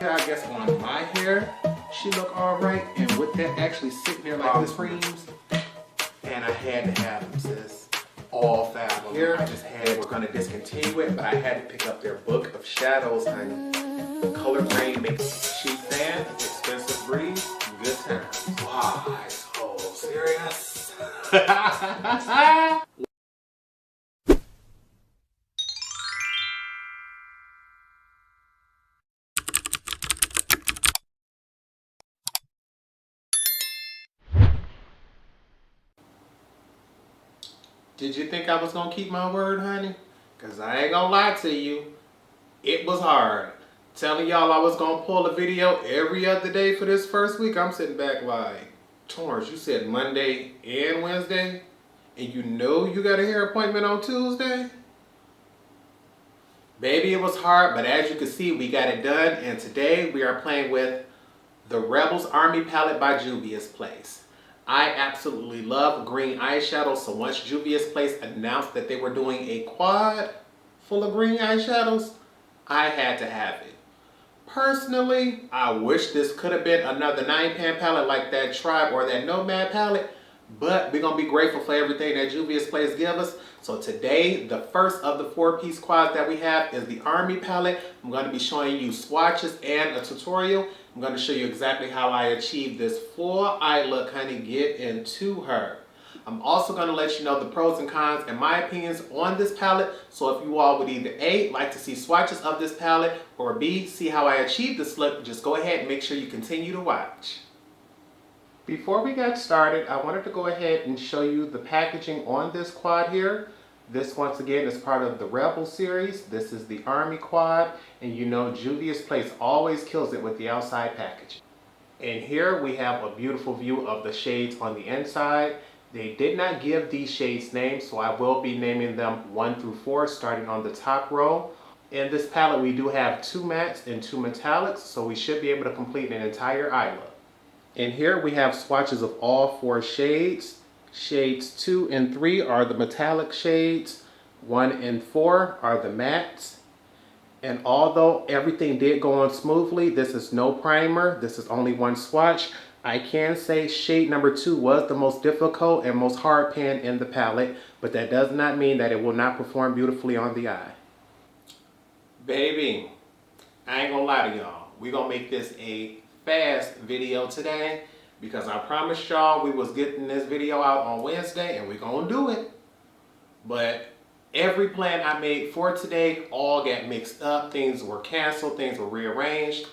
I guess on my hair, she look alright. And with that actually sitting there like this creams, and I had to have them, sis. All 5 of them. Here, I just had, we're gonna discontinue it, but I had to pick up their book of shadows, honey. Color grade makes cheap fan, expensive breeze, good times. Wow, so serious. Did you think I was gonna keep my word, honey? Cause I ain't gonna lie to you, it was hard. Telling y'all I was gonna pull a video every other day for this first week, I'm sitting back like, Torrence, you said Monday and Wednesday, and you know you got a hair appointment on Tuesday? Baby, it was hard, but as you can see, we got it done, and today we are playing with the Rebels Army palette by Juvia's Place. I absolutely love green eyeshadow, so once Juvia's Place announced that they were doing a quad full of green eyeshadows, I had to have it. Personally, I wish this could have been another 9-pan palette like that Tribe or that Nomad palette, but we're going to be grateful for everything that Juvia's Place give us. So today, the first of the 4-piece quads that we have is the Army palette. I'm going to be showing you swatches and a tutorial. I'm going to show you exactly how I achieved this full eye look, honey. Get into her. I'm also going to let you know the pros and cons and my opinions on this palette. So if you all would either A, like to see swatches of this palette, or B, see how I achieved this look, just go ahead and make sure you continue to watch. Before we got started, I wanted to go ahead and show you the packaging on this quad here. This, once again, is part of the Rebel series. This is the Army quad, and you know Juvia's Place always kills it with the outside packaging. And here we have a beautiful view of the shades on the inside. They did not give these shades names, so I will be naming them 1 through 4, starting on the top row. In this palette, we do have 2 mattes and 2 metallics, so we should be able to complete an entire eye look. And here we have swatches of all 4 shades. Shades 2 and 3 are the metallic shades. 1 and 4 are the mattes. And although everything did go on smoothly, this is no primer. This is only 1 swatch. I can say shade number 2 was the most difficult and most hard pan in the palette, but that does not mean that it will not perform beautifully on the eye. Baby, I ain't gonna lie to y'all. We're gonna make this a fast video today because I promised y'all we was getting this video out on Wednesday and we're gonna do it. But every plan I made for today all got mixed up. Things were canceled, things were rearranged,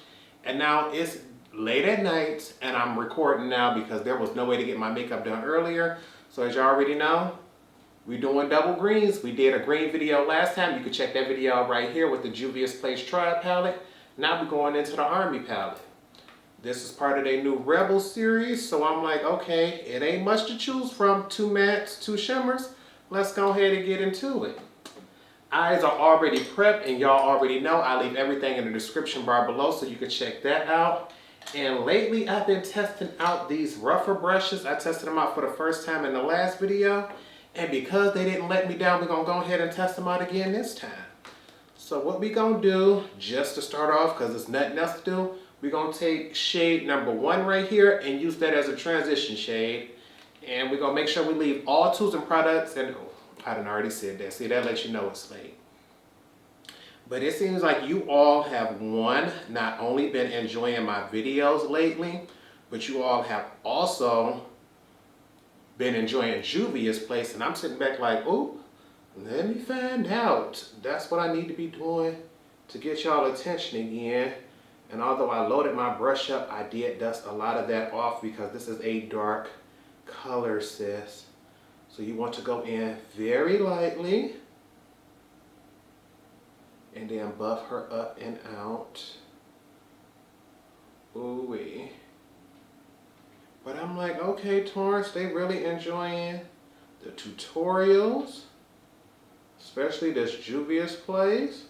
and now it's late at night and I'm recording now because there was no way to get my makeup done earlier. So as you already know, we're doing double greens. We did a green video last time. You can check that video out right here with the Juvia's Place Tribe palette. Now we're going into the Army palette. This is part of their new Rebel series, so I'm like, okay, it ain't much to choose from. 2 mattes, 2 shimmers. Let's go ahead and get into it. Eyes are already prepped, and y'all already know I leave everything in the description bar below so you can check that out. And lately I've been testing out these rougher brushes. I tested them out for the first time in the last video, and because they didn't let me down, we're gonna go ahead and test them out again this time. So what we gonna do, just to start off, because there's nothing else to do, we're gonna take shade number 1 right here and use that as a transition shade. And we're gonna make sure we leave all tools and products, and oh, I done already said that. See, that lets you know it's late. But it seems like you all have, one, not only been enjoying my videos lately, but you all have also been enjoying Juvia's Place. And I'm sitting back like, oh, let me find out. That's what I need to be doing to get y'all attention again. And although I loaded my brush up, I did dust a lot of that off because this is a dark color, sis. So you want to go in very lightly and then buff her up and out. Ooh-wee. But I'm like, okay, Torrence, they really enjoying the tutorials, especially this Juvia's Place.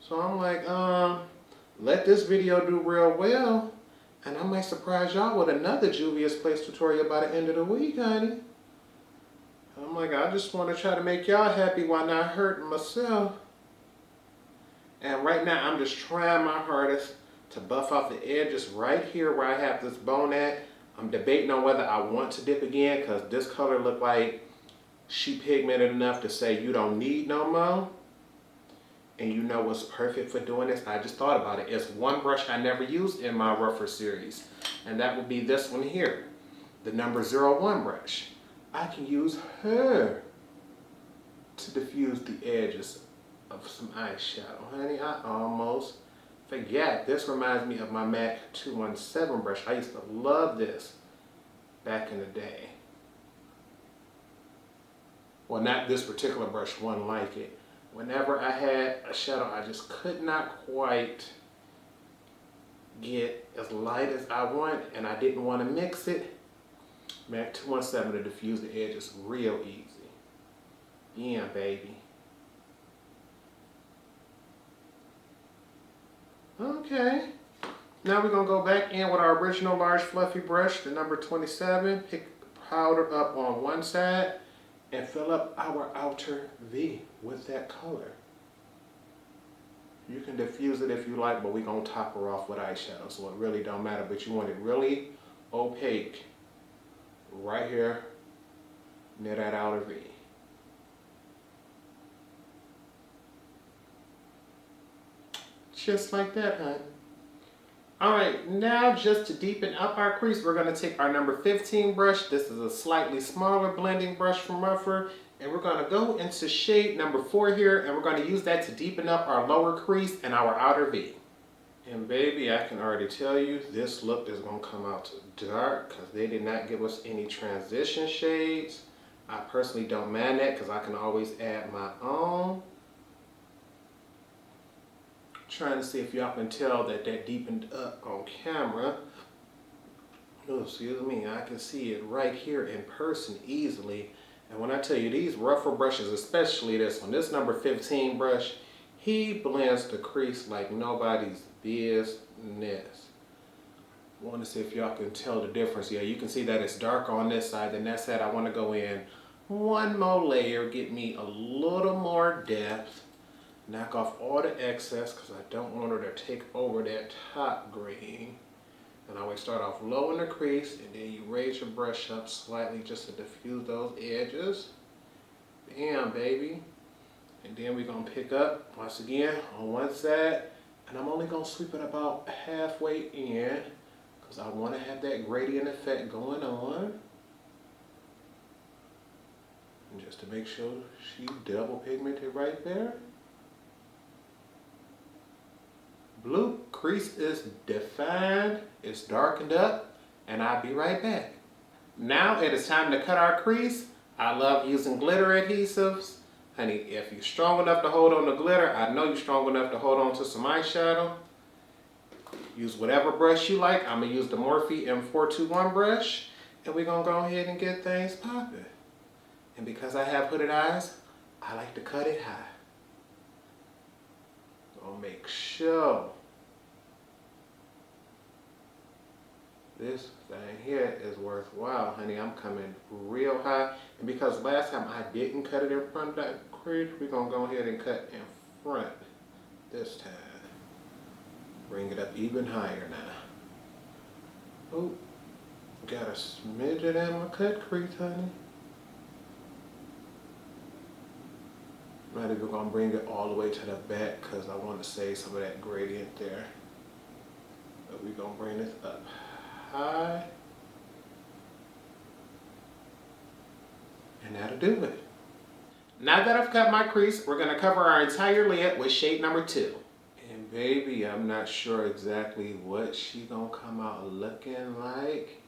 So I'm like, let this video do real well, and I might surprise y'all with another Juvia's Place tutorial by the end of the week, honey. I'm like, I just want to try to make y'all happy while not hurting myself. And right now, I'm just trying my hardest to buff out the edges right here where I have this bone at. I'm debating on whether I want to dip again because this color looked like she pigmented enough to say you don't need no more. And you know what's perfect for doing this? I just thought about it. It's one brush I never used in my rougher series. And that would be this one here. The number 01 brush. I can use her to diffuse the edges of some eyeshadow. Honey, I almost forget. This reminds me of my MAC 217 brush. I used to love this back in the day. Well, not this particular brush, one like it. Whenever I had a shadow I just could not quite get as light as I want and I didn't want to mix it, MAC 217 to diffuse the edges real easy. Yeah, baby. Okay. Now we're going to go back in with our original large fluffy brush, the number 27. Pick powder up on one side and fill up our outer V with that color. You can diffuse it if you like, but we're going to top her off with eyeshadow, so it really don't matter. But you want it really opaque right here near that outer V. Just like that, hun. Alright, now just to deepen up our crease, we're going to take our number 15 brush. This is a slightly smaller blending brush from Redford. And we're going to go into shade number 4 here, and we're going to use that to deepen up our lower crease and our outer V. And baby, I can already tell you, this look is going to come out dark because they did not give us any transition shades. I personally don't mind that because I can always add my own. Trying to see if y'all can tell that deepened up on camera. Oh, excuse me, I can see it right here in person easily. And when I tell you these rougher brushes, especially this one, this number 15 brush, he blends the crease like nobody's business. I want to see if y'all can tell the difference. Yeah, you can see that it's darker on this side than that side. I want to go in one more layer, get me a little more depth. Knock off all the excess because I don't want her to take over that top green. And I always start off low in the crease and then you raise your brush up slightly just to diffuse those edges. Bam, baby. And then we're going to pick up once again on one side. And I'm only going to sweep it about halfway in because I want to have that gradient effect going on. And just to make sure she's double pigmented right there. Blue crease is defined, it's darkened up, and I'll be right back. Now it is time to cut our crease. I love using glitter adhesives. Honey, if you're strong enough to hold on to glitter, I know you're strong enough to hold on to some eyeshadow. Use whatever brush you like. I'm going to use the Morphe M421 brush, and we're going to go ahead and get things popping. And because I have hooded eyes, I like to cut it high. Gonna make sure this thing here is worthwhile, honey. I'm coming real high. And because last time I didn't cut it in front of that crease, we're gonna go ahead and cut in front this time. Bring it up even higher now. Oh, got a smidgen in my cut crease, honey. Not even gonna bring it all the way to the back because I want to save some of that gradient there. But we're gonna bring this up high. And that'll do it. Now that I've cut my crease, we're gonna cover our entire lid with shade number 2. And baby, I'm not sure exactly what she gonna come out looking like.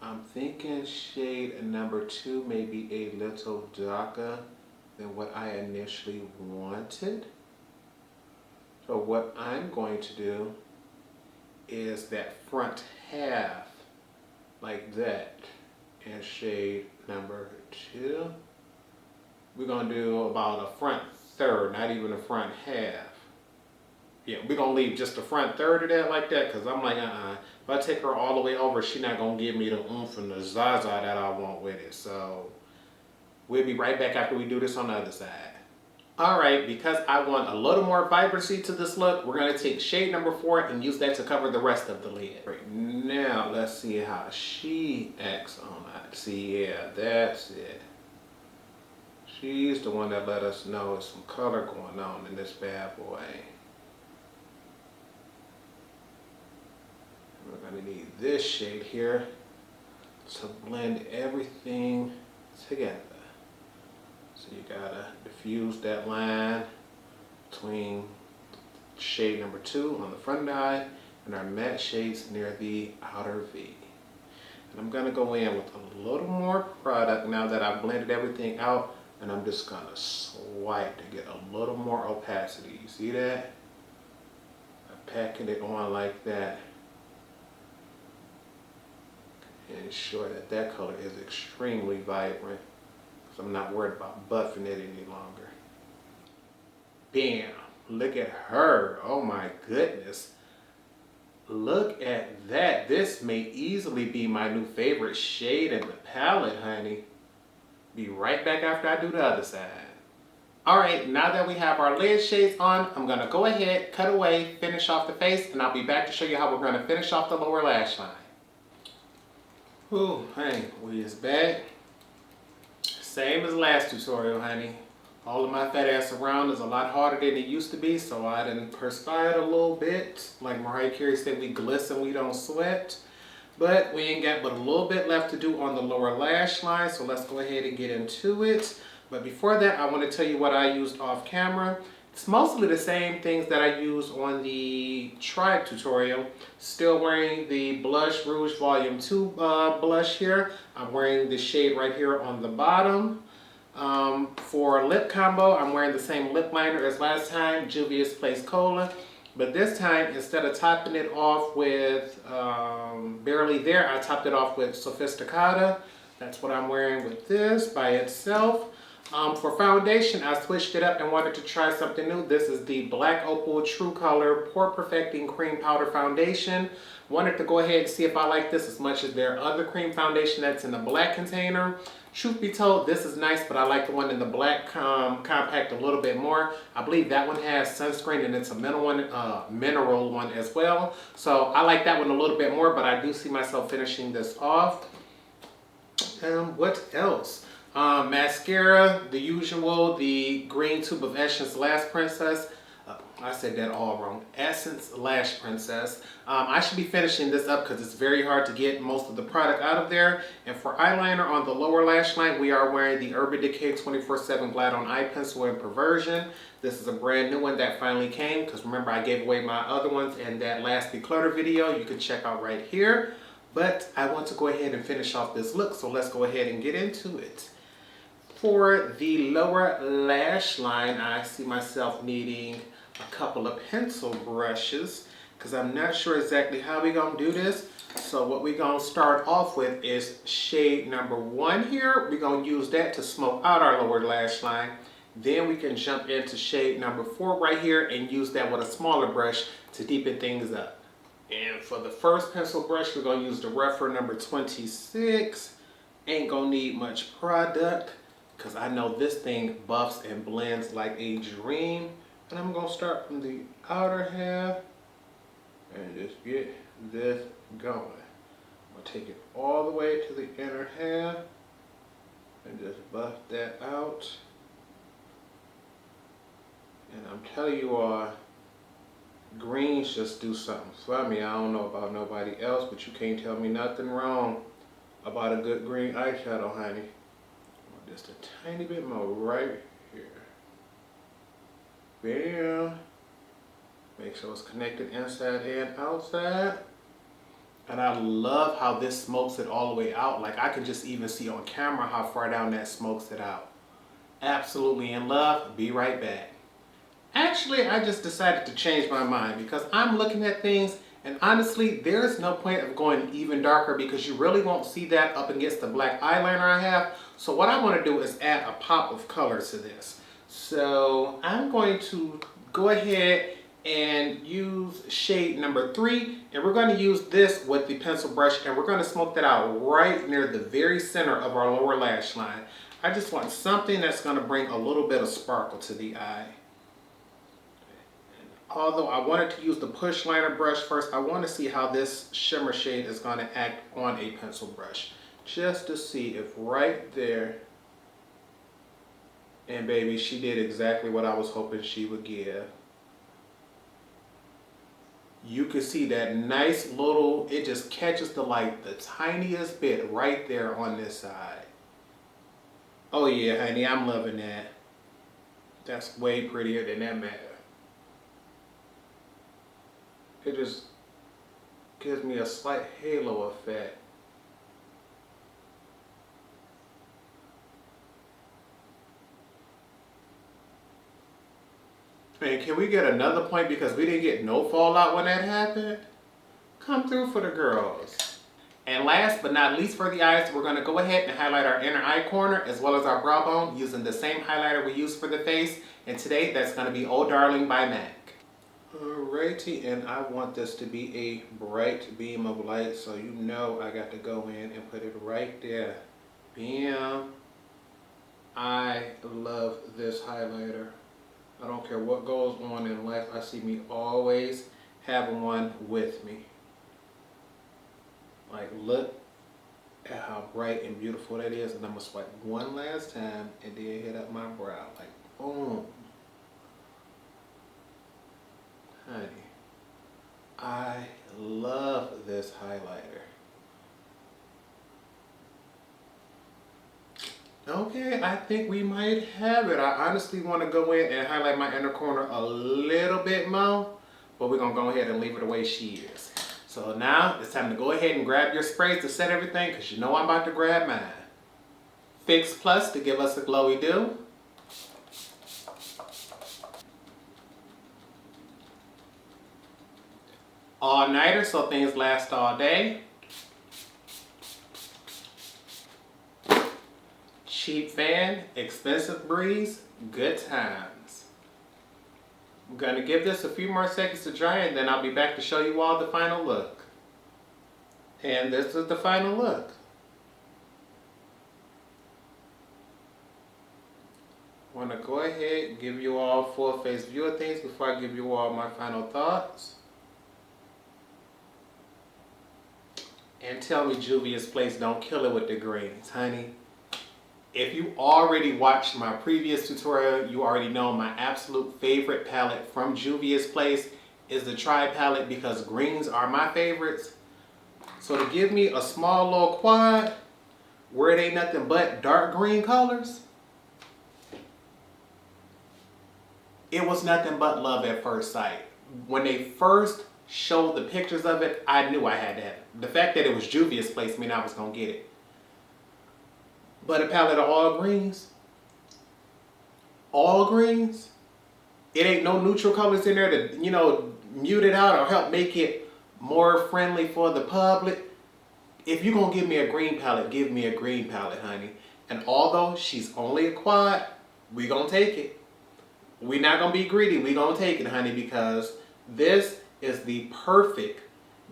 I'm thinking shade number 2 may be a little darker than what I initially wanted. So what I'm going to do is that front half like that in shade number 2. We're going to do about a front third, not even a front half. Yeah, we're going to leave just the front third of that like that because I'm like, if I take her all the way over, she's not going to give me the oomph and the zaza that I want with it. So we'll be right back after we do this on the other side. Alright, because I want a little more vibrancy to this look, we're going to take shade number 4 and use that to cover the rest of the lid. Right, now, let's see how she acts on that. See, yeah, that's it. She's the one that let us know there's some color going on in this bad boy. We're going to need this shade here to blend everything together. So you gotta diffuse that line between shade number 2 on the front eye and our matte shades near the outer V. And I'm gonna go in with a little more product now that I've blended everything out, and I'm just gonna swipe to get a little more opacity. You see that? I'm packing it on like that. And ensure that that color is extremely vibrant. So I'm not worried about buffing it any longer. Bam! Look at her. Oh my goodness. Look at that. This may easily be my new favorite shade in the palette, honey. Be right back after I do the other side. Alright, now that we have our lid shades on, I'm going to go ahead, cut away, finish off the face, and I'll be back to show you how we're going to finish off the lower lash line. Ooh, honey, we is back. Same as last tutorial, honey. All of my fat ass around is a lot harder than it used to be, so I done perspired a little bit. Like Mariah Carey said, we glisten, we don't sweat. But we ain't got but a little bit left to do on the lower lash line, so let's go ahead and get into it. But before that, I want to tell you what I used off camera. It's mostly the same things that I used on the Tribe tutorial. Still wearing the Blush Rouge Volume 2 blush here. I'm wearing the shade right here on the bottom. For lip combo, I'm wearing the same lip liner as last time, Juvia's Place Cola. But this time, instead of topping it off with Barely There, I topped it off with Sophisticata. That's what I'm wearing with this by itself. For foundation, I switched it up and wanted to try something new. This is the Black Opal True Color Pore Perfecting Cream Powder Foundation. Wanted to go ahead and see if I like this as much as their other cream foundation that's in the black container. Truth be told, this is nice, but I like the one in the black compact a little bit more. I believe that one has sunscreen and it's a mineral one as well. So I like that one a little bit more, but I do see myself finishing this off. What else? Mascara, the usual, the green tube of Essence Lash Princess. I said that all wrong. Essence Lash Princess. I should be finishing this up because it's very hard to get most of the product out of there. And for eyeliner on the lower lash line, we are wearing the Urban Decay 24/7 Glide On Eye Pencil in Perversion. This is a brand new one that finally came because remember I gave away my other ones in that last declutter video you can check out right here. But I want to go ahead and finish off this look, so let's go ahead and get into it. For the lower lash line, I see myself needing a couple of pencil brushes because I'm not sure exactly how we're going to do this. So what we're going to start off with is shade number 1 here. We're going to use that to smoke out our lower lash line. Then we can jump into shade number 4 right here and use that with a smaller brush to deepen things up. And for the first pencil brush, we're going to use the Redford number 26. Ain't going to need much product because I know this thing buffs and blends like a dream. And I'm going to start from the outer half and just get this going. I'm going to take it all the way to the inner half and just buff that out. And I'm telling you all, greens just do something for me. I don't know about nobody else, but you can't tell me nothing wrong about a good green eyeshadow, honey. Just a tiny bit more right here. Bam. Make sure it's connected inside and outside. And I love how this smokes it all the way out. Like I can just even see on camera how far down that smokes it out. Absolutely in love. Be right back. Actually, I just decided to change my mind because I'm looking at things and honestly, there's no point of going even darker because you really won't see that up against the black eyeliner I have. So what I want to do is add a pop of color to this. So I'm going to go ahead and use shade number 3 and we're going to use this with the pencil brush and we're going to smoke that out right near the very center of our lower lash line. I just want something that's going to bring a little bit of sparkle to the eye. Although I wanted to use the push liner brush first, I want to see how this shimmer shade is going to act on a pencil brush. Just to see if right there, and baby, she did exactly what I was hoping she would give. You can see that nice little, it just catches the like the tiniest bit right there on this side. Oh yeah, honey, I'm loving that. That's way prettier than that matte. It just gives me a slight halo effect. And can we get another point because we didn't get no fallout when that happened? Come through for the girls. And last but not least for the eyes, we're going to go ahead and highlight our inner eye corner as well as our brow bone using the same highlighter we used for the face. And today that's going to be Oh Darling by MAC. Alrighty, and I want this to be a bright beam of light, so you know I got to go in and put it right there. Bam. I love this highlighter. I don't care what goes on in life, I see me always having one with me. Like, look at how bright and beautiful that is, and I'm gonna swipe one last time and then hit up my brow, like boom. Honey, I love this highlighter. Okay, I think we might have it. I honestly want to go in and highlight my inner corner a little bit more, but we're going to go ahead and leave it the way she is. So now it's time to go ahead and grab your sprays to set everything, because you know I'm about to grab mine. Fix Plus to give us a glowy do. All nighter so things last all day. Cheap Fan, Expensive Breeze, Good Times. I'm going to give this a few more seconds to dry and then I'll be back to show you all the final look. And this is the final look. I want to go ahead and give you all a full face view of things before I give you all my final thoughts. And tell me Juvia's Place don't kill it with the greens, honey. If you already watched my previous tutorial, you already know my absolute favorite palette from Juvia's Place is the Tri palette because greens are my favorites. So to give me a small little quad where it ain't nothing but dark green colors, it was nothing but love at first sight. When they first showed the pictures of it, I knew I had to have it. The fact that it was Juvia's Place meant I was going to get it. But a palette of all greens, it ain't no neutral colors in there to, you know, mute it out or help make it more friendly for the public. If you're going to give me a green palette, give me a green palette, honey. And although she's only a quad, we going to take it. We're not going to be greedy. We going to take it, honey, because this is the perfect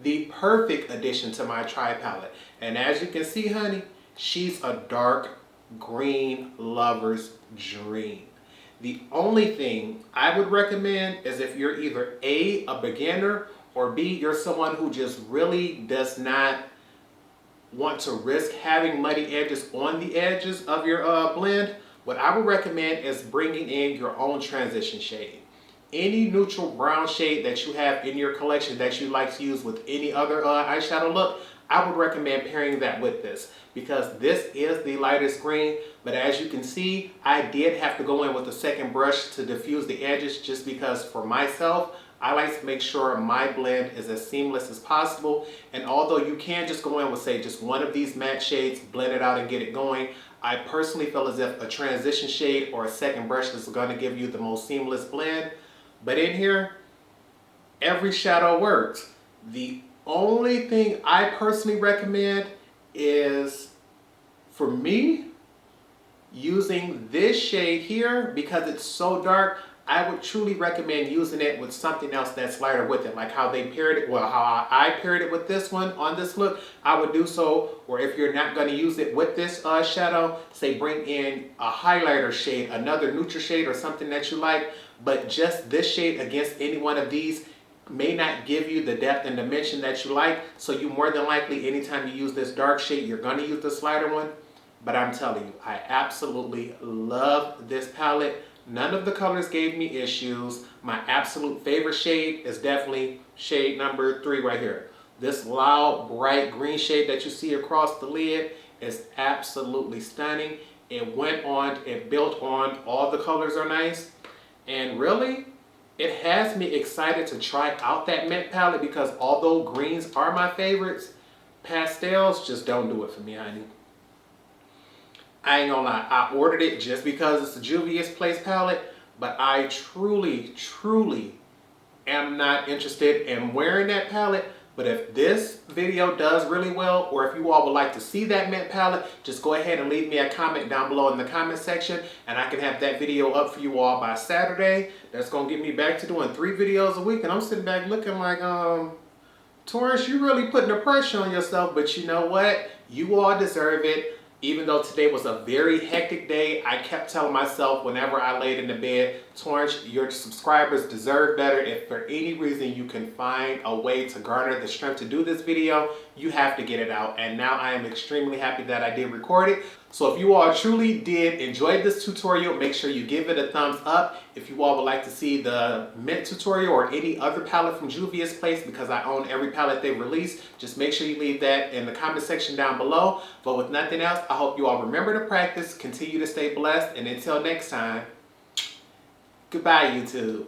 addition to my Tri palette. And as you can see, honey, she's a dark green lover's dream. The only thing I would recommend is if you're either A, a beginner, or B, you're someone who just really does not want to risk having muddy edges on the edges of your blend, what I would recommend is bringing in your own transition shade. Any neutral brown shade that you have in your collection that you like to use with any other eyeshadow look, I would recommend pairing that with this because this is the lightest green, but as you can see, I did have to go in with a second brush to diffuse the edges just because for myself, I like to make sure my blend is as seamless as possible. And although you can just go in with say just one of these matte shades, blend it out and get it going, I personally feel as if a transition shade or a second brush is going to give you the most seamless blend. But in here, every shadow works. The only thing I personally recommend is, for me, using this shade here because it's so dark. I would truly recommend using it with something else that's lighter with it, like how they paired it, well, how I paired it with this one on this look. I would do so. Or if you're not going to use it with this shadow, say bring in a highlighter shade, another neutral shade or something that you like, but just this shade against any one of these may not give you the depth and dimension that you like. So you more than likely, anytime you use this dark shade, you're going to use this lighter one. But I'm telling you, I absolutely love this palette. None of the colors gave me issues. My absolute favorite shade is definitely shade number 3 right here. This loud, bright green shade that you see across the lid is absolutely stunning. It went on, it built on, all the colors are nice. And really, it has me excited to try out that mint palette because although greens are my favorites, pastels just don't do it for me, honey. I ain't gonna lie, I ordered it just because it's the Juvia's Place palette, but I truly, truly am not interested in wearing that palette. But if this video does really well, or if you all would like to see that mint palette, just go ahead and leave me a comment down below in the comment section, and I can have that video up for you all by Saturday. That's gonna get me back to doing 3 videos a week, and I'm sitting back looking like, Torrence, you really putting the pressure on yourself, but you know what? You all deserve it. Even though today was a very hectic day, I kept telling myself whenever I laid in the bed, Torrence, your subscribers deserve better. If for any reason you can find a way to garner the strength to do this video, you have to get it out. And now I am extremely happy that I did record it. So if you all truly did enjoy this tutorial, make sure you give it a thumbs up. If you all would like to see the mint tutorial or any other palette from Juvia's Place, because I own every palette they release, just make sure you leave that in the comment section down below. But with nothing else, I hope you all remember to practice, continue to stay blessed, and until next time, goodbye, YouTube.